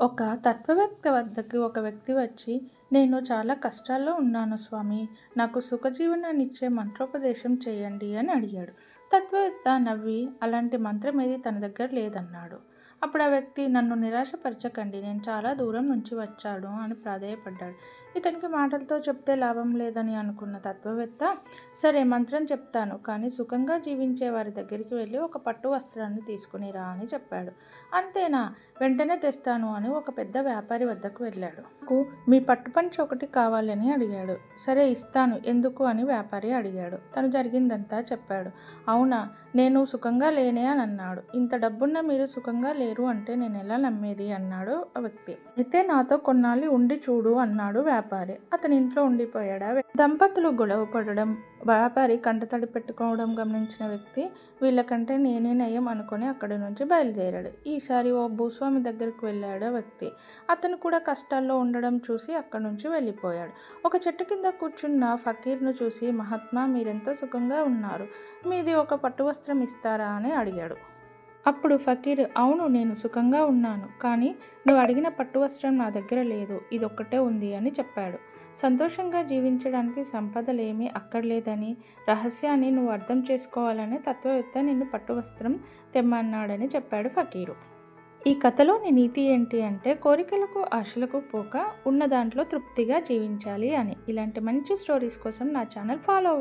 ఒక తత్వవేత్త వద్దకు ఒక వ్యక్తి వచ్చి, నేను చాలా కష్టాల్లో ఉన్నాను స్వామి, నాకు సుఖజీవనాన్నిచ్చే మంత్రోపదేశం చేయండి అని అడిగాడు. తత్వవేత్త నవ్వి, అలాంటి మంత్రం ఏది తన దగ్గర లేదన్నాడు. అప్పుడు ఆ వ్యక్తి, నన్ను నిరాశపరచకండి, నేను చాలా దూరం నుంచి వచ్చాడు అని ప్రాధేయపడ్డాడు. ఇతనికి మాటలతో చెప్తే లాభం లేదని అనుకున్న తత్వవేత్త, సరే మంత్రం చెప్తాను, కానీ సుఖంగా జీవించే వారి దగ్గరికి వెళ్ళి ఒక పట్టు వస్త్రాన్ని తీసుకుని రా అని చెప్పాడు. అంతేనా, వెంటనే తెస్తాను అని ఒక పెద్ద వ్యాపారి వద్దకు వెళ్ళాడు. నాకు మీ పట్టుపంచ ఒకటి కావాలని అడిగాడు. సరే ఇస్తాను, ఎందుకు అని వ్యాపారి అడిగాడు. తను జరిగిందంతా చెప్పాడు. అవునా, నేను సుఖంగా లేనే అని అన్నాడు. ఇంత డబ్బున్న మీరు సుఖంగా లేరు అంటే నేను ఎలా నమ్మేది అన్నాడు ఆ వ్యక్తి. అయితే నాతో కొన్నాళ్ళు ఉండి చూడు అన్నాడు వ్యాపారి. అతని ఇంట్లో ఉండిపోయాడు. దంపతులు గొడవ పడడం, వ్యాపారి కంటతడి పెట్టుకోవడం గమనించిన వ్యక్తి, వీళ్ళకంటే నేనే నయం అనుకుని అక్కడి నుంచి బయలుదేరాడు. ఈసారి ఓ భూస్వామి దగ్గరికి వెళ్ళాడు ఆ వ్యక్తి. అతను కూడా కష్టాల్లో ఉండడం చూసి అక్కడి నుంచి వెళ్ళిపోయాడు. ఒక చెట్టు కింద కూర్చున్న ఫకీర్ను చూసి, మహాత్మా మీరెంతో సుఖంగా ఉన్నారు, మీది ఒక పట్టు వస్త్రం ఇస్తారా అని అడిగాడు. అప్పుడు ఫకీర్, అవును నేను సుఖంగా ఉన్నాను, కానీ నువ్వు అడిగిన పట్టు వస్త్రం నా దగ్గర లేదు, ఇదొక్కటే ఉంది అని చెప్పాడు. సంతోషంగా జీవించడానికి సంపదలేమీ అక్కర్లేదని, రహస్యాన్ని నువ్వు అర్థం చేసుకోవాలని తత్వవేత్త నిన్ను పట్టు వస్త్రం తెమ్మన్నాడని చెప్పాడు ఫకీరు. ఈ కథలోని నీతి ఏంటి అంటే, కోరికలకు ఆశలకు పోక ఉన్న దాంట్లో తృప్తిగా జీవించాలి అని. ఇలాంటి మంచి స్టోరీస్ కోసం నా ఛానల్ ఫాలో అవ్వండి.